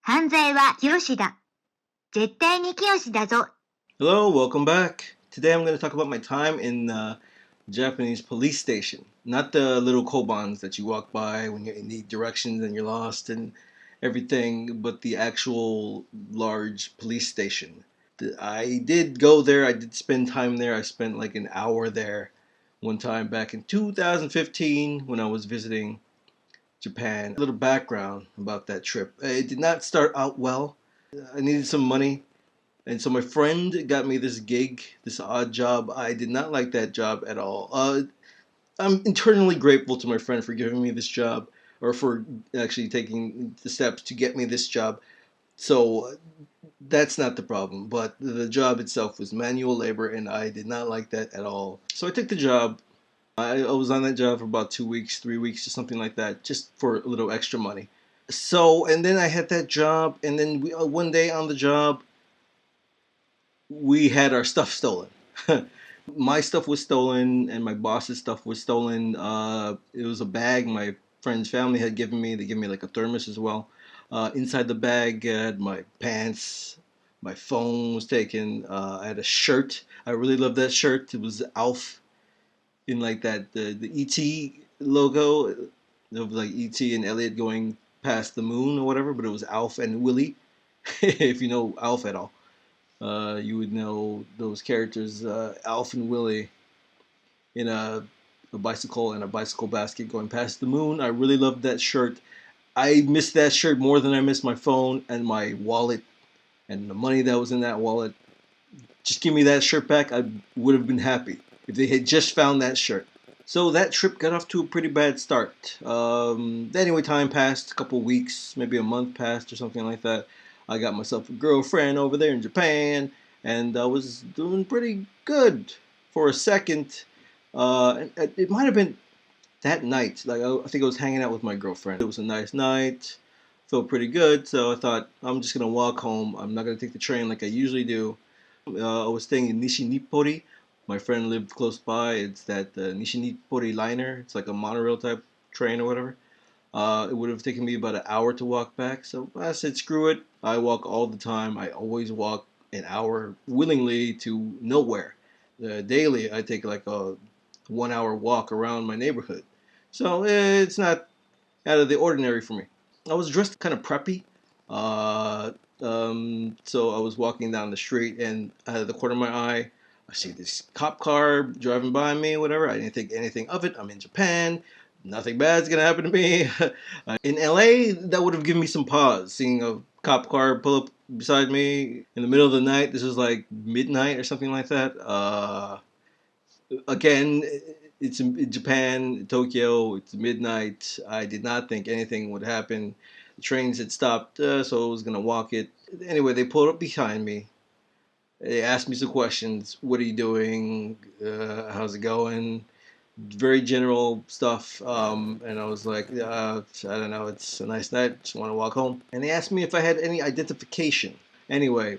犯罪はキヨシだ。絶対にキヨシだぞ。 Hello, welcome back. Today I'm going to talk about my time in the Japanese police station. Not the little kobans that you walk by when you need directions and you're lost and everything, but the actual large police station. I did go there, I did spend time there. I spent like an hour there one time back in 2015 when I was visiting Japan. A little background about that trip. It did not start out well. I needed some money, and so my friend got me this gig, this odd job. I did not like that job at all. I'm internally grateful to my friend for giving me this job, or for actually taking the steps to get me this job. So that's not the problem. But the job itself was manual labor, and I did not like that at all. So I took the job. I was on that job for about 2 weeks, 3 weeks, or something like that, just for a little extra money. So, and then I had that job, and then one day on the job, we had our stuff stolen. My stuff was stolen, and my boss's stuff was stolen. It was a bag my friend's family had given me. They gave me like a thermos as well. Inside the bag, I had my pants. My phone was taken. I had a shirt. I really loved that shirt. It was Alf in like that the ET logo. It was like ET and Elliot going past the moon or whatever, but it was Alf and Willie. If you know Alf at all, you would know those characters, Alf and Willie, in a bicycle and a bicycle basket going past the moon. I really loved that shirt. I missed that shirt more than I missed my phone and my wallet and the money that was in that wallet. Just give me that shirt back. I would have been happy if they had just found that shirt. So that trip got off to a pretty bad start. Anyway, time passed, a couple weeks, maybe a month passed or something like that. I got myself a girlfriend over there in Japan, and I was doing pretty good for a second. It might have been that night. Like I think I was hanging out with my girlfriend. It was a nice night, felt pretty good. So I thought I'm just gonna walk home. I'm not gonna take the train like I usually do. I was staying in Nishinipori. My friend lived close by. It's that Nishinipori liner. It's like a monorail type train or whatever. It would have taken me about an hour to walk back. So I said, screw it. I walk all the time. I always walk an hour willingly to nowhere. Daily, I take like a 1 hour walk around my neighborhood. So it's not out of the ordinary for me. I was dressed kind of preppy. Uh, so I was walking down the street, and out of the corner of my eye, I see this cop car driving by me, whatever. I didn't think anything of it. I'm in Japan. Nothing bad's gonna happen to me. In LA, that would have given me some pause, seeing a cop car pull up beside me in the middle of the night. This was like midnight or something like that. Again, it's in Japan, Tokyo. It's midnight. I did not think anything would happen. The trains had stopped, so I was gonna walk it. Anyway, they pulled up behind me. They asked me some questions. What are you doing? How's it going? Very general stuff. And I was like, I don't know. It's a nice night. Just want to walk home. And they asked me if I had any identification. Anyway,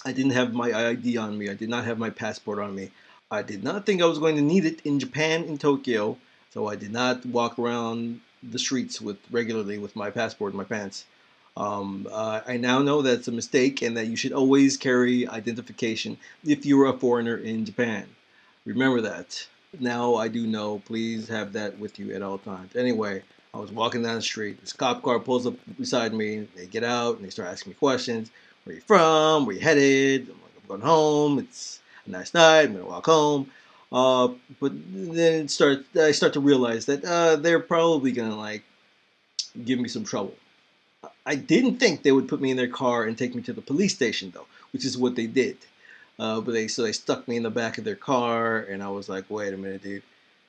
I didn't have my ID on me. I did not have my passport on me. I did not think I was going to need it in Japan, in Tokyo, so I did not walk around the streets with regularly with my passport in my pants. I now know that's a mistake and that you should always carry identification if you're a foreigner in Japan. Remember that. Now I do know. Please have that with you at all times. Anyway, I was walking down the street. This cop car pulls up beside me. They get out and they start asking me questions. Where are you from? Where you headed? I'm like, I'm going home. It's a nice night. I'm gonna walk home. But then I start to realize that they're probably gonna like give me some trouble. I didn't think they would put me in their car and take me to the police station though, which is what they did. But they stuck me in the back of their car, and I was like, wait a minute, dude.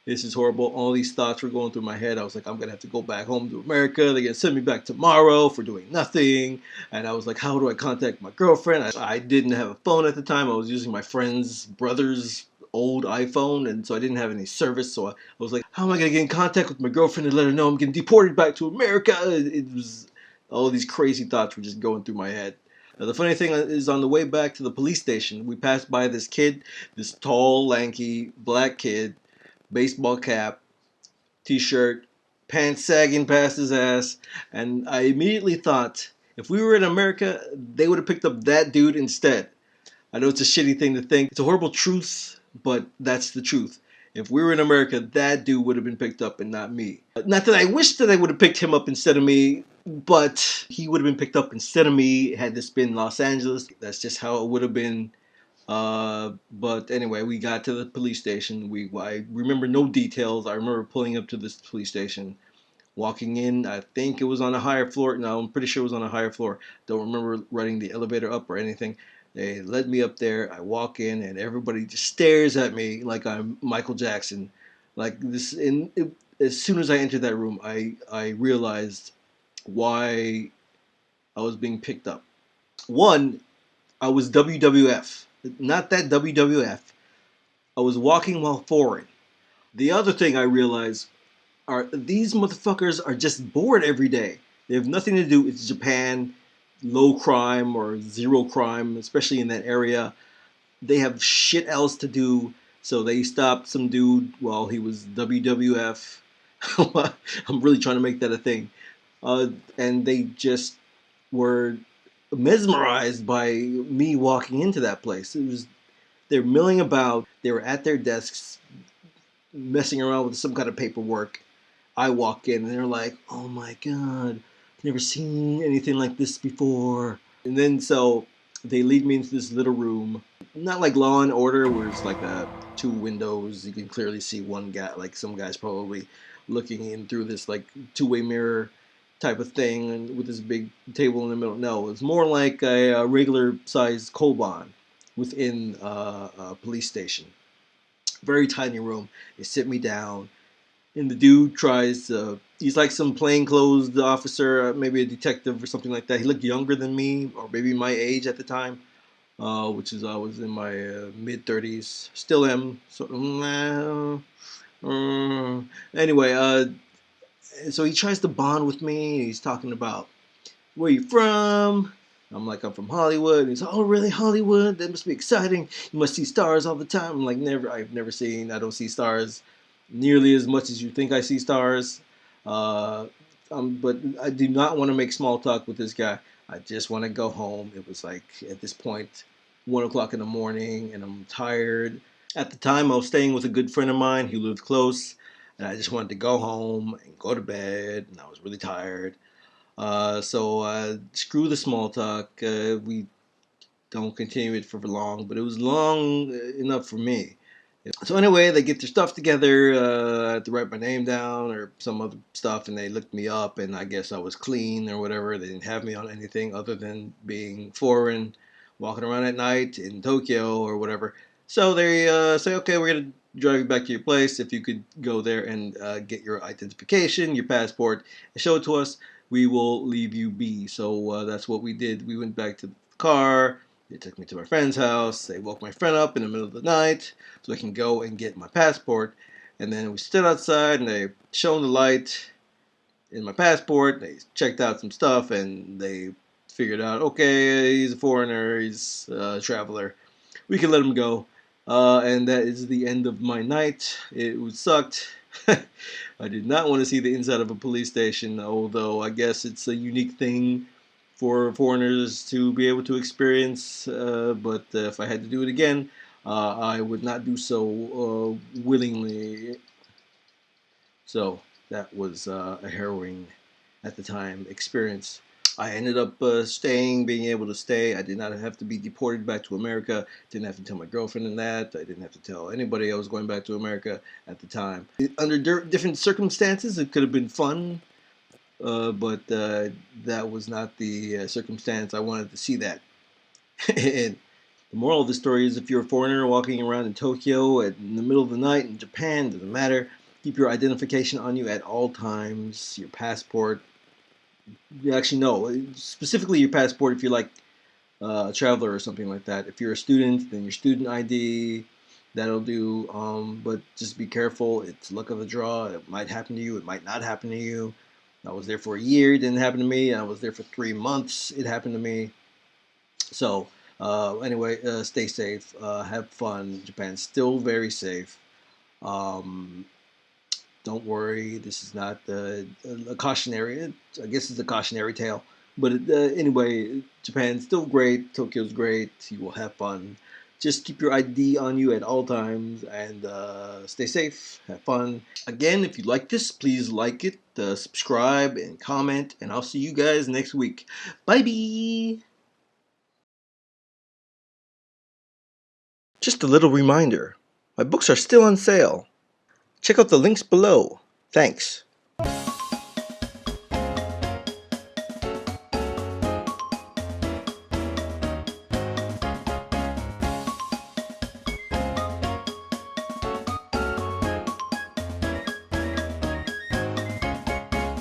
This is horrible. All these thoughts were going through my head. I was like, I'm going to have to go back home to America. They're going to send me back tomorrow for doing nothing. And I was like, how do I contact my girlfriend? I didn't have a phone at the time. I was using my friend's brother's old iPhone, and so I didn't have any service. So I was like, how am I going to get in contact with my girlfriend and let her know I'm getting deported back to America? It was all these crazy thoughts were just going through my head. The funny thing is, on the way back to the police station, we passed by this kid, this tall, lanky, black kid, baseball cap, t-shirt, pants sagging past his ass, and I immediately thought, If we were in America, they would have picked up that dude instead. I know it's a shitty thing to think. It's a horrible truth, but that's the truth. If we were in America, that dude would have been picked up and not me. Not that I wish that I would have picked him up instead of me, but he would have been picked up instead of me had this been Los Angeles. That's just how it would have been. But anyway, we got to the police station. I remember no details. I remember pulling up to this police station, walking in. I think it was on a higher floor. No, I'm pretty sure it was on a higher floor. Don't remember riding the elevator up or anything. They led me up there. I walk in, and everybody just stares at me like I'm Michael Jackson. Like this. As soon as I entered that room, I realized why I was being picked up. One, I was WWF, not that WWF. I was walking while foreign. The other thing I realized are these motherfuckers are just bored every day. They have nothing to do. It's Japan, low crime or zero crime, especially in that area. They have shit else to do. So they stopped some dude while he was WWF. I'm really trying to make that a thing. And they just were mesmerized by me walking into that place. They're milling about. They were at their desks messing around with some kind of paperwork. I walk in and they're like, "Oh my god, I've never seen anything like this before." And then so they lead me into this little room, not like Law and Order, where it's like two windows. You can clearly see one guy, like some guy's probably looking in through this like two-way mirror type of thing, and with this big table in the middle. No, it's more like a regular sized Kolban within a police station. Very tiny room. They sit me down and the dude tries he's like some plainclothes officer, maybe a detective or something like that. He looked younger than me, or maybe my age at the time, which is I was in my mid-30s, still am. So anyway, so he tries to bond with me. He's talking about where you from. I'm like, I'm from Hollywood. And he's like, oh, really, Hollywood? That must be exciting. You must see stars all the time. I'm like, never. I don't see stars nearly as much as you think I see stars. Uh, but I do not want to make small talk with this guy. I just want to go home. It was like, at this point, 1 o'clock in the morning, and I'm tired. At the time, I was staying with a good friend of mine. He lived close, and I just wanted to go home and go to bed, and I was really tired. So screw the small talk. We don't continue it for long, but it was long enough for me. So anyway, they get their stuff together. I had to write my name down or some other stuff, and they looked me up, and I guess I was clean or whatever. They didn't have me on anything other than being foreign, walking around at night in Tokyo or whatever. So they say, okay, we're gonna drive you back to your place. If you could go there and get your identification, your passport, and show it to us, we will leave you be. So that's what we did. We went back to the car. They took me to my friend's house. They woke my friend up in the middle of the night so I can go and get my passport. And then we stood outside and they shone the light in my passport. They checked out some stuff and they figured out, okay, he's a foreigner, he's a traveler. We can let him go. And that is the end of my night. It sucked. I did not want to see the inside of a police station, although I guess it's a unique thing for foreigners to be able to experience. But if I had to do it again, I would not do so willingly. So that was a harrowing, at the time, experience. I ended up staying, being able to stay. I did not have to be deported back to America. Didn't have to tell my girlfriend and that. I didn't have to tell anybody I was going back to America at the time. Under different circumstances, it could have been fun, but that was not the circumstance. I wanted to see that. And the moral of the story is if you're a foreigner walking around in Tokyo in the middle of the night in Japan, doesn't matter. Keep your identification on you at all times, your passport. Actually, no, specifically your passport if you're like a traveler or something like that. If you're a student, then your student ID, that'll do. But just be careful. It's luck of the draw. It might happen to you. It might not happen to you. I was there for a year. It didn't happen to me. I was there for 3 months. It happened to me. So anyway, stay safe. Have fun. Japan's still very safe. Um, don't worry. This is not a cautionary. I guess it's a cautionary tale. But anyway, Japan's still great. Tokyo's great. You will have fun. Just keep your ID on you at all times and stay safe. Have fun. Again, if you like this, please like it, subscribe, and comment. And I'll see you guys next week. Bye bye. Just a little reminder my books are still on sale. Check out the links below. Thanks.